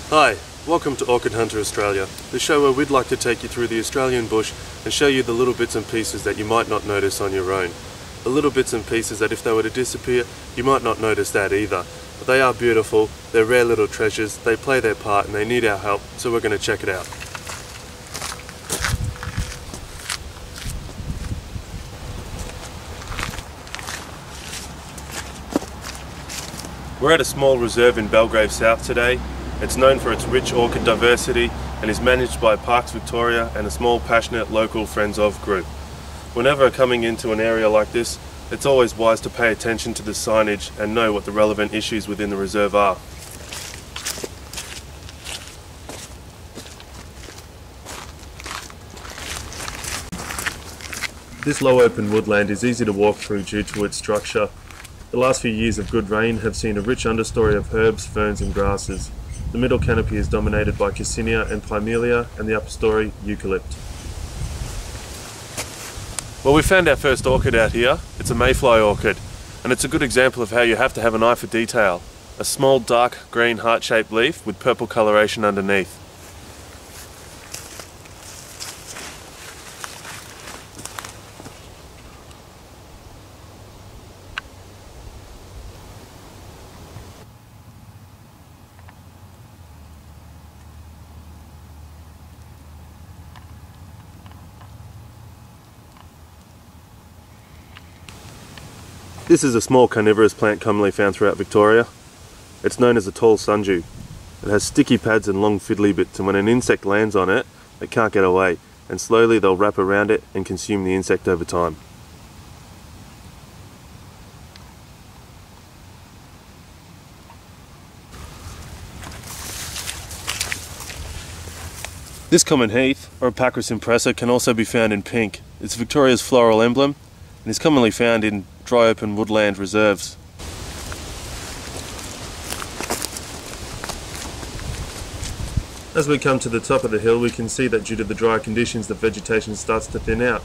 Hi, welcome to Orchid Hunter Australia, the show where we'd like to take you through the Australian bush and show you the little bits and pieces that you might not notice on your own. The little bits and pieces that if they were to disappear, you might not notice that either. But they are beautiful, they're rare little treasures, they play their part and they need our help, so we're going to check it out. We're at a small reserve in Belgrave South today. It's known for its rich orchid diversity and is managed by Parks Victoria and a small passionate local Friends of group. Whenever coming into an area like this, it's always wise to pay attention to the signage and know what the relevant issues within the reserve are. This low open woodland is easy to walk through due to its structure. The last few years of good rain have seen a rich understory of herbs, ferns and grasses. The middle canopy is dominated by Cassinia and Pimelia, and the upper story, eucalypt. Well, we found our first orchid out here. It's a mayfly orchid, and it's a good example of how you have to have an eye for detail. A small dark green heart-shaped leaf with purple coloration underneath. This is a small carnivorous plant commonly found throughout Victoria. It's known as a tall sundew. It has sticky pads and long fiddly bits, and when an insect lands on it, it can't get away, and slowly they'll wrap around it and consume the insect over time. This common heath, or Epacris impressa, can also be found in pink. It's Victoria's floral emblem and is commonly found in dry open woodland reserves. As we come to the top of the hill, we can see that due to the dry conditions, the vegetation starts to thin out.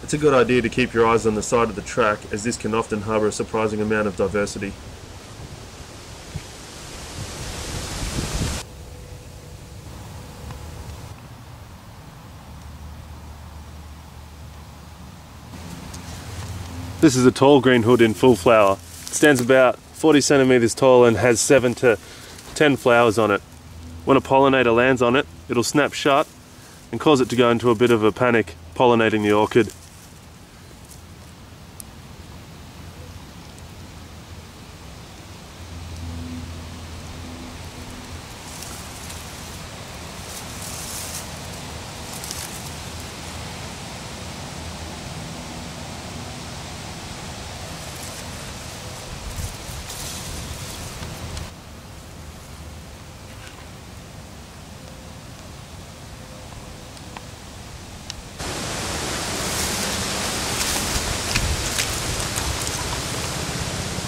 It's a good idea to keep your eyes on the side of the track, as this can often harbour a surprising amount of diversity. This is a tall green hood in full flower. It stands about 40 centimetres tall and has 7 to 10 flowers on it. When a pollinator lands on it, it'll snap shut and cause it to go into a bit of a panic, pollinating the orchid.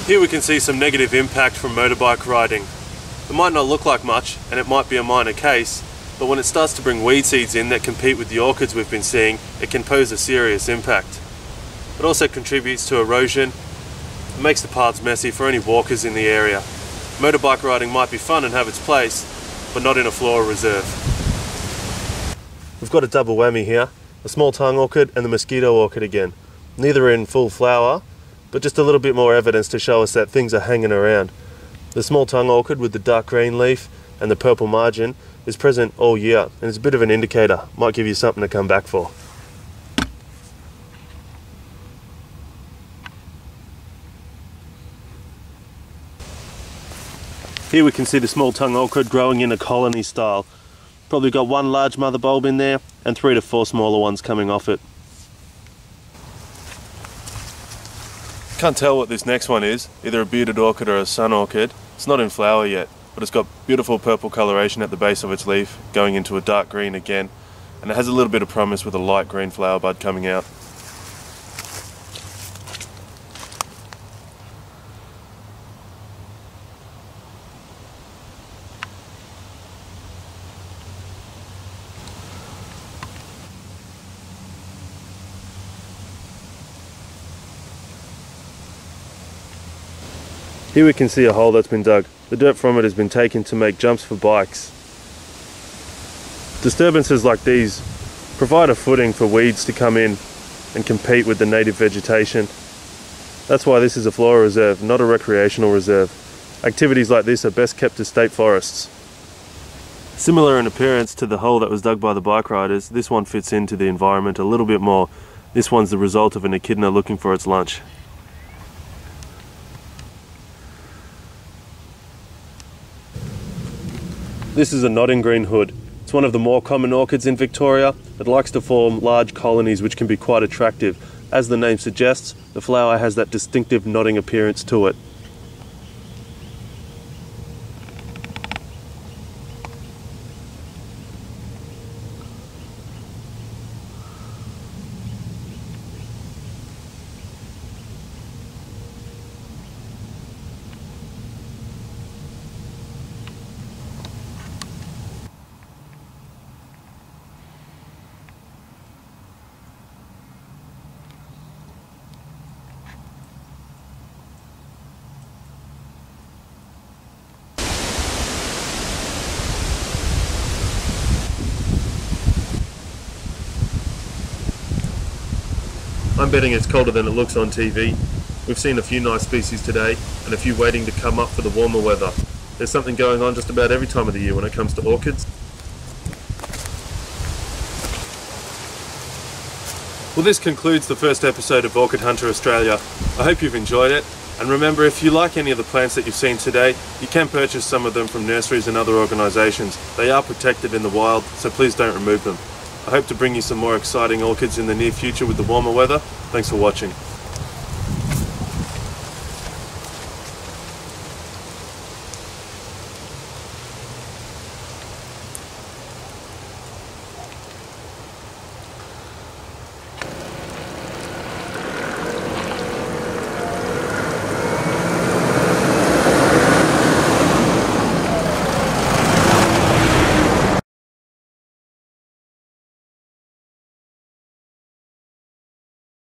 Here we can see some negative impact from motorbike riding. It might not look like much and it might be a minor case, but when it starts to bring weed seeds in that compete with the orchids we've been seeing, it can pose a serious impact. It also contributes to erosion. It makes the paths messy for any walkers in the area. Motorbike riding might be fun and have its place, but not in a flora reserve. We've got a double whammy here, a small tongue orchid and the mosquito orchid again. Neither are in full flower, but just a little bit more evidence to show us that things are hanging around. The small tongue orchid with the dark green leaf and the purple margin is present all year, and it's a bit of an indicator, might give you something to come back for. Here we can see the small tongue orchid growing in a colony style. Probably got one large mother bulb in there and 3 to 4 smaller ones coming off it. Can't tell what this next one is, either a bearded orchid or a sun orchid. It's not in flower yet, but it's got beautiful purple coloration at the base of its leaf, going into a dark green again, and it has a little bit of promise with a light green flower bud coming out. Here we can see a hole that's been dug. The dirt from it has been taken to make jumps for bikes. Disturbances like these provide a footing for weeds to come in and compete with the native vegetation. That's why this is a flora reserve, not a recreational reserve. Activities like this are best kept to state forests. Similar in appearance to the hole that was dug by the bike riders, this one fits into the environment a little bit more. This one's the result of an echidna looking for its lunch. This is a nodding green hood. It's one of the more common orchids in Victoria. It likes to form large colonies which can be quite attractive. As the name suggests, the flower has that distinctive nodding appearance to it. I'm betting it's colder than it looks on TV. We've seen a few nice species today and a few waiting to come up for the warmer weather. There's something going on just about every time of the year when it comes to orchids. Well, this concludes the first episode of Orchid Hunter Australia. I hope you've enjoyed it. And remember, if you like any of the plants that you've seen today, you can purchase some of them from nurseries and other organisations. They are protected in the wild, so please don't remove them. I hope to bring you some more exciting orchids in the near future with the warmer weather. Thanks for watching.